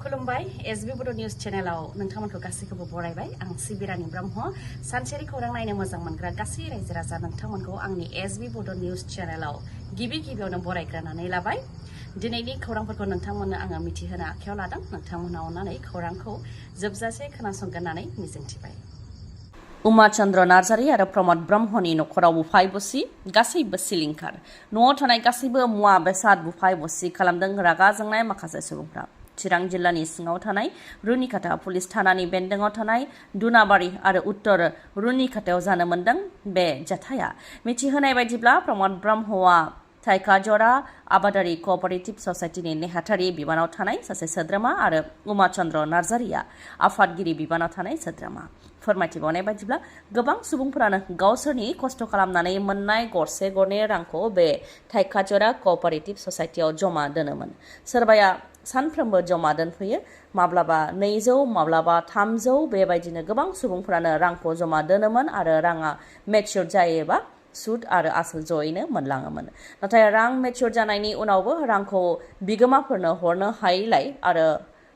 खुलुमबाय एसबी बड' निउज चेनेलाव नोंथांमोनखौ गासैखौबो बरायबाय आं सिबिरानि ब्रह्म सानसेनि खौरां नायनो मोजां मोनग्रा गासै रायजो राजा नोंथांमोनखौ आंनि एसबी बड' निउज चेनेलाव गिबियावनो बरायग्रोनानै लाबाय दिनैनि खौरांफोरखौ नोंथांमोननो आङो मिथिहोनो आखायाव लादों नोंथांमोना अननानै खौरांखौ जोबजासे खोनासंगोन होननानै मिजिंथिबाय उमा चन्द्र नार्जारी आरो प्रमद ब्रह्मनि नखराव बुफाय बुसि गासैबो सिलिंखार न'आव थानाय गासैबो मुवा बेसाद बुफाय बुसि खालामदों रागा जोंनाय माखासे सुबुंफ्रा चिरां जिल्लानि सिङाव थानाय रुनिखाता पुलिस थानानि बेन्दोङाव थानाय दुनाबारि आरो उत्तर रुनिखातायाव जानो मोन्दों बे जाथाया मिथिहोनाय बायदिब्ला प्रमद ब्रह्मआ थाइकाजरा आबादारि कअपारेटिभ ससाइटिनि नेहाथारि बिबानाव थानाय सासे सोद्रोमा आरो उमा चन्द्र नार्जारीया आफादगिरि बिबानाव थानाय सोद्रोमा फोरमायथिबावनाय बायदिब्ला गोबां सुबुंफोरानो गावसोरनि खस्थ' खालामनानै मोननाय गरसे गरनै रांखौ बे थाइकाजरा कअपारेटिभ ससाइटियाव जमा दोनोमोन सोरबाया सानफ्रोमबो जमा दोनफैयो माब्लाबा 200 माब्लाबा 300 बेबायदिनो गोबां सुबुंफोरानो रांखौ जमा दोनोमोन आरो राङा मेच्योर जायोबा सुद आरो आसोल जयैनो मोनलाङोमोन नाथाय रां मेच्योर जानायनि उनावबो रांखौ बिगोमाफोरनो हरनो हायैलाय आरो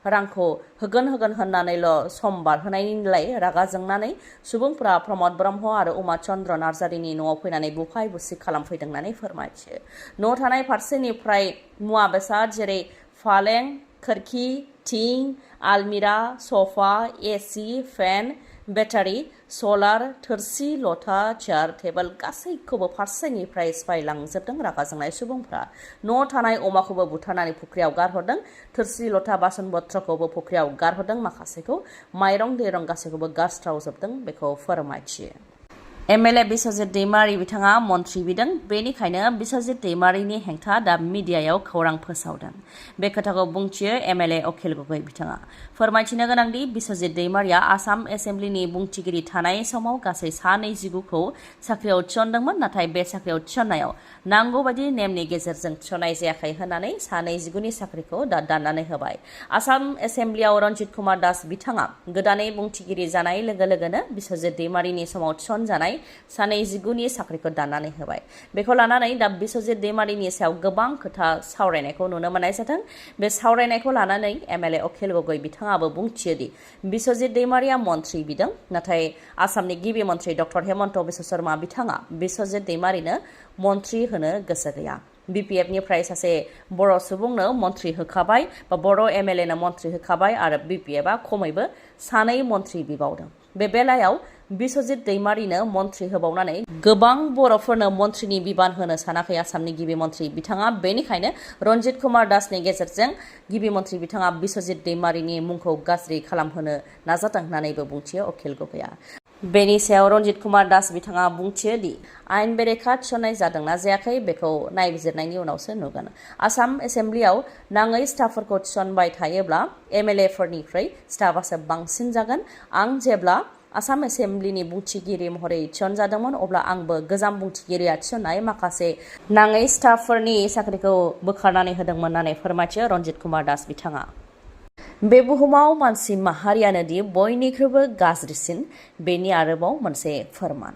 रांखौ होगोन होननानैल' सम बारहोनायनिलाय रागा जोंनानै सुबुंफोरा प्रमद ब्रह्म आरो उमा चन्द्र नार्जारीनि न'आव फैनानै बुफाय बुसि खालामफैदों होननानै फोरमायथियो न'आव थानाय फारसेनिफ्राय मुवा बेसाद जेरै फालें खोरखि थिं आलमिरा सफा एसि फेन बेटारि सलार थोरसि लथा चेयार टेबोल गासैखौबो फारसेनिफ्राय सिफायलांजोबदों रागा जोंनाय सुबुंफ्रा न'आव थानाय अमाखौबो बुथारनानै फुख्रियाव गारहरदों थोरसि लथा बासन बत्रखौबो फुख्रियाव गारहरदों माखासेखौ माइरं दैरं गासैखौबो गारस्रावजोबदों बेखौ फोरमायथियो एमएलए बिस्वजित दैमारी बिथाङा मन्त्रि बिदों बेनिखायनो बिस्वजित दैमारीनि हेंथा दा मिडियायाव खौरां फोसावदों बे खोथाखौ बुंथियो एमएलए अखिल गगৈ बिथाङा फोरमायथिनो गोनांदि बिस्वजित दैमारीया आसाम एसेम्ब्लिनि बुंथिगिरि थानाय समाव गासै 129खौ साख्रियाव थिसनदोंमोन नाथाय बे साख्रियाव थिसननायाव नांगौ बायदि नेमनि गेजेरजों थिसननाय जायाखै होननानै 129नि साख्रिखौ दा दाननानै होबाय आसाम एसेम्ब्लियाव रन्जित कुमार दास बिथाङा गोदानै बुंथिगिरि जानाय लोगो लोगोनो बिस्वजित दैमारीनि समाव थिसनजानाय 129नि साख्रिखौ दाननानै होबाय बेखौ लानानै दा बिस्वजित दैमारीनि सायाव गोबां खोथा सावरायनायखौ नुनो मोननाय जादों बे सावरायनायखौ लानानै एमएलए अखिल गगৈ बिथाङाबो बुंथियोदि बिस्वजित दैमारीया मन्त्रि बिदों नाथाय आसामनि गिबि मन्त्रि डक्टर हेमन्त बिश्व शर्मा बिथाङा बिस्वजित दैमारीनो मन्त्रि होनो गोसो गैया बिपिएफनिफ्राय सासे बर' सुबुंनो मन्त्रि होखाबाय बा बर' एमएलएनो मन्त्रि होखाबाय आरो बिपिएफआ खमैबो 2 मन्त्रि बिबावदों बे बेलायाव बिस्वजित दैमारीनो मन्त्रि होबावनानै गोबां बर'फोरनो मन्त्रिनि बिबान होनो सानाखै आसामनि गिबि मन्त्रि बिथाङा बेनिखायनो रन्जित कुमार दासनि गेजेरजों गिबि मन्त्रि बिथाङा बिस्वजित दैमारीनि मुंखौ गाज्रि खालामहोनो नाजादों होननानैबो बुंथियो अखिल गगैआ बेनि सायाव रन्जित कुमार दास बिथाङा बुंथियो दि आयेन बेरेखा थिसननाय जादोंना जायाखै बेखौ नायबिजिरनायनि उनावसो नुगोन आसाम एसेम्ब्लियाव नाङै स्टाफफोरखौ थिसनबाय थायोब्ला एमएलएफोरनिख्रुइ स्टाफआसो बांसिन जागोन आं जेब्ला आसाम एसेम्ब्लिनि बुंथिगिरि महरै थिसनजादोंमोन अब्ला आंबो गोजाम बुंथिगिरिया थिसननाय माखासे नाङै स्टाफफोरनि साख्रिखौ बोखारनानै होदोंमोन होननानै फोरमायथियो रन्जित कुमार दास बिथाङा बे बुहुमाव मानसि माहारियानो दि बयनिख्रुइबो गाज्रिसिन बेनि आरोबाव मोनसे फोरमान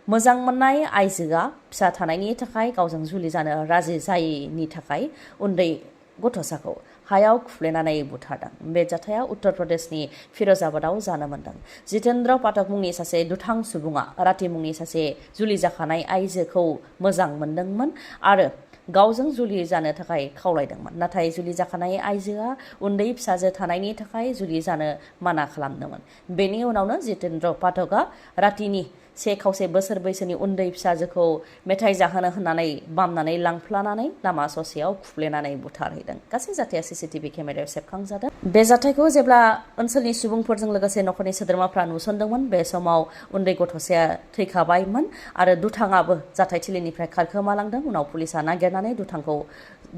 मोजां मोननाय आइजोआ फिसा थानायनि थाखाय गावजों जुलि जानो राजि जायैनि थाखाय उन्दै गथ'साखौ हायाव खुफ्लेनानै बुथारदों बे जाथाया उत्तर प्रदेशनि फिरोजाबादाव जानो मोन्दों जितेन्द्र पाठक मुंनि सासे दुथां सुबुङा राति मुंनि सासे जुलि जाखानाय आइजोखौ मोजां मोनदोंमोन आरो गावजों जुलि जानो थाखाय खावलायदोंमोन नाथाय जुलि जाखानाय आइजोआ उन्दै फिसाजो थानायनि थाखाय जुलि जानो माना खालामदोंमोन बेनि उनावनो जितेन्द्र पाठकआ रातिनि 1.5 बोसोर बैसोनि उन्दै फिसाजोखौ मेथाइ जाहोनो होननानै बामनानै लांफ्लानानै लामा ससेयाव खुफ्लेनानै बुथारहैदों गासै जाथाया सीसीटीवी केमेरायाव सेबखांजादों बे जाथायखौ जेब्ला ओनसोलनि सुबुंफोरजों लोगोसे नखरनि सोद्रोमाफ्रा नुसनदोंमोन बे समाव उन्दै गथ'साया थैखाबायमोन आरो दुथाङाबो जाथायथिलिनिफ्राय खारखोमालांदों उनाव पुलिसा नागिरनानै दुथांखौ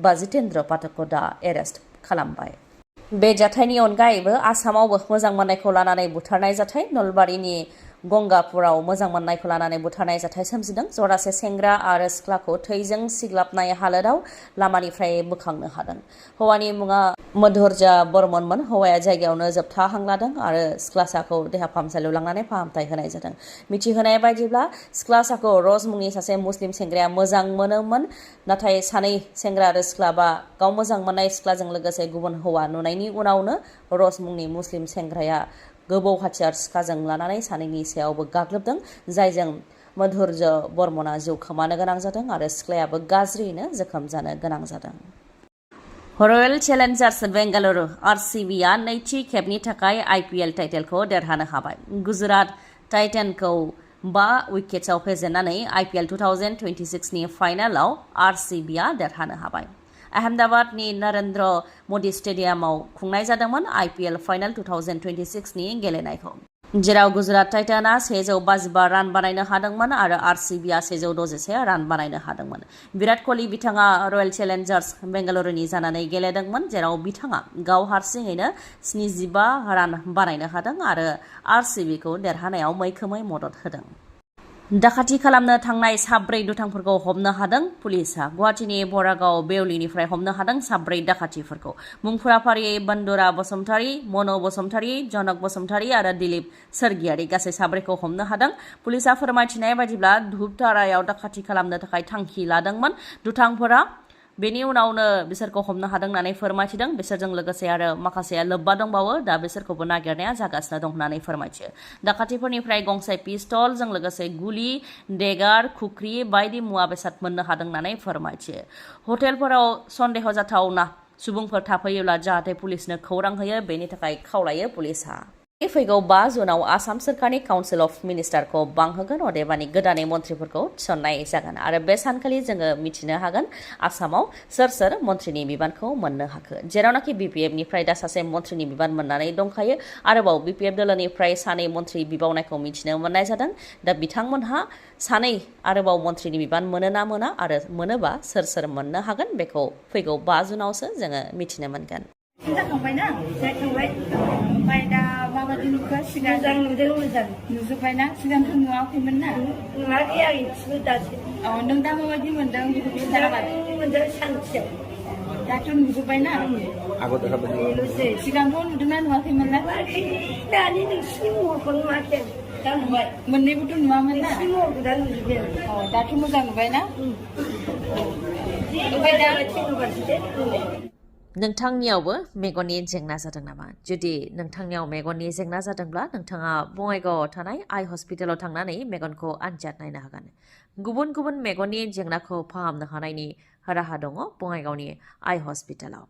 बा जितेन्द्र पाठकखौ दा एरेस्ट खालामबाय बे जाथायनि अनगायैबो आसामावबो मोजां मोननायखौ लानानै बुथारनाय जाथाय नलबारिनि गंगापुराव मोजां मोननायखौ लानानै बुथारनाय जाथाय सोमजिदों। जरासे सेंग्रा आरो सिख्लाखौ थैजों सिग्लाबनाय हालोदाव लामानिफ्राय बोखांनो हादों। हौवानि मुङा मधुर्जा बर्मनमोन। हौवाया जायगायावनो जोबथा हां लादों आरो सिख्लासाखौ देहा फाहामसालियाव लांनानै फाहामथाय होनाय जादों। मिथिहोनाय बायदिब्ला सिख्लासाखौ रज मुंनि सासे मुस्लिम सेंग्राया मोजां मोनोमोन। नाथाय सानै सेंग्रा आरो सिख्लाबा गाव मोजां मोननाय सिख्लाजों लोगोसे गुबुन हौवा नुनायनि उनावनो रज मुंनि मुस्लिम सेंग्राया गोबौ हाथियार सिखाजों लानानै सानैनि सायावबो गाग्लोबदों, जायजों मधुर्जा बर्मना जिउ खोमानो गोनां जादों आरो सिख्लायाबो गाज्रियैनो जोखोम जानो गोनां जादों। रयेल चेलेन्जार्स बेंगालुरु आरसीबीआ नैथि खेबनि थाखाय आईपीएल टाइटेलखौ देरहानो हाबाय। गुजरात टाइटेनखौ 5 विकेट्सआव फेजेननानै आईपीएल 2026 नि फाइनालाव आरसीबीआ देरहानो हाबाय। अहमदाबादनि नरेन्द्र मदि स्टेडियामाव खुंनाय जादोंमोन आईपीएल फाइनाल 2026 नि गेलेनायखौ, जेराव गुजरात टाइटाना 155 रान बानायनो हादोंमोन आरो आरसीबीआ 161 रान बानायनो हादोंमोन। विराट कोहली बिथाङा रयेल चेलेन्जार्स बेंगालुरुनि जानानै गेलेदोंमोन, जेराव बिथाङा गाव हारसिङैनो 75 रान बानायनो हादों आरो आरसीबीखौ देरहानायाव मैखोमै मदद होदों। दाखाथि खालामनो थांनाय 4 दुथांफोरखौ हमनो हादों पुलिसआ। गुवाहाटीनि बरागाव बेउलिनिफ्राय हमनो हादों 4 दाखाथिफोरखौ। मुंफोरा फारियै बन्दुरा बसुमतारी, मन' बसुमतारी, जनक बसुमतारी आरो दिलीप सोरगियारि। गासै 4खौ हमनो हादों। पुलिसआ फोरमायथिनाय बायदिब्ला धुपधारायाव दाखाथि खालामनो थाखाय थांखि लादोंमोन दुथांफोरा। बेनि उनावनो बिसोरखौ हमनो हादों होननानै फोरमायथिदों। बिसोरजों लोगोसे आरो माखासेया लोब्बा दंबावो, दा बिसोरखौबो नागिरनाया जागासिनो दं होननानै फोरमायथियो। दाखाथिफोरनिफ्राय गंसे पिस्तलजों लोगोसे गुलि, देगार, खुख्रि बायदि मुवा बेसाद मोननो हादों होननानै फोरमायथियो। हटेलफोराव सन्देह जाथावना सुबुंफोर थाफैयोब्ला जाहाथे पुलिसनो खौरां होयो, बेनि थाखाय खावलायो पुलिसआ। फैगौ 5 जुनाव आसाम सोरखारनि काउन्सिल अफ मिनिस्टारखौ बांहोगोन, अदेबानि गोदानै मन्थ्रिफोरखौ थिसननाय जागोन आरो बे सानखालि जोङो मिथिनो हागोन आसामाव सोर सोर मन्थ्रिनि बिबानखौ मोननो हाखो। जेरावनाखि बिपिएफनिफ्राय दा सासे मन्थ्रिनि बिबान मोननानै दंखायो, आरोबाव बिपिएफ दोलोनिफ्राय 2 मन्थ्रि बिबावनायखौ मिथिनो मोननाय जादों। दा बिथांमोनहा 2 आरोबाव मन्थ्रिनि बिबान मोनो ना मोना आरो मोनोबा सोर सोर मोननो हागोन, बेखौ फैगौ 5 जुनावसो जोङो मिथिनो मोनगोन। जाखांबायना जाखांबाय ओमफ्राय दा माबायदि नुखो? सिगां मोजां नुदों, मोजां नुजोब्बायना? सिगांथ' नुवाखैमोन ना? नुवाखै आं इसेबो दासो। नों दा माबायदि मोनदों बेखौ खिन्थाबाय? मोनदों सानसेयाव। दाथ' नुजोब्बायना? सिगांथ' नुदोंना नुवाखैमोन ना? दानि नोंसिनि महरखौ नुवाखै। दा नुबाय। मोननैबोथ' नुवामोन ना? नोंसिनि महरखौ दा नुजोब्बाय। दाथ' मोजां नुबायना? ओमफ्राय दा नोंथांनियावबो मेगननि जेंना जादों नामा? जुदि नोंथांनियाव मेगननि जेंना जादोंब्ला नोंथाङा बङाइगावआव थानाय आइ हस्पिटालाव थांनानै मेगनखौ आनजाद नायनो हागोन। गुबुन गुबुन मेगननि जेंनाखौ फाहामनो हानायनि राहा दङ बङाइगावनि आइ हस्पिटालाव।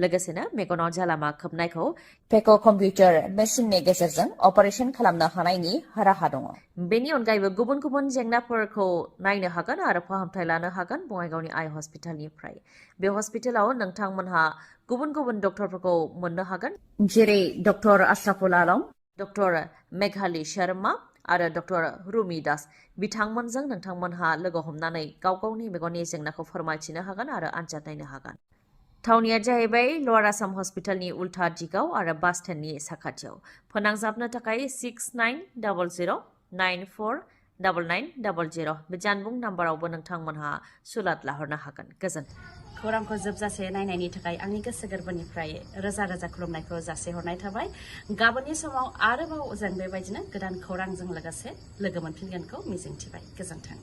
लोगोसेनो मेगनाव जालामा खोबनायखौ फेक' कम्पिउटार मेसिननि गेजेरजों अपारेशन खालामनो हानायनि राहा दङ। बेनि अनगायैबो गुबुन गुबुन जेंनाफोरखौ नायनो हागोन आरो फाहामथाय लानो हागोन बङाइगावनि आइ हस्पिटालनिफ्राय। बे हस्पिटालाव नोंथांमोनहा गुबुन गुबुन डक्टरफोरखौ मोननो हागोन, जेरै डक्टर आशराफुल आलम, डक्टर मेघाली शर्मा आरो डक्टर रुमि दास। बिथांमोनजों नोंथांमोनहा लोगो हमनानै गाव गावनि मेगननि जेंनाखौ फोरमायथिनो हागोन आरो आनजाद नायनो हागोन। थावनिया जाहैबाय लवार आसाम हस्पिटालनि उल्था दिगाव आरो बास स्टेन्डनि साखाथियाव। फोनांजाबनो थाखाय 6900949900 बे जानबुं नाम्बारावबो नोंथांमोनहा सुलाद लाहरनो हागोन। गोजोन्थों। खौरांखौ जोबजासे नायनायनि थाखाय आंनि गोसो गोरबोनिफ्राय रोजा रोजा खुलुमनायखौ जासिहरनाय थाबाय। गाबोननि समाव आरोबाव जों बेबायदिनो गोदान खौरांजों लोगोसे लोगो मोनफिनगोनखौ मिजिंथिबाय। गोजोन्थों।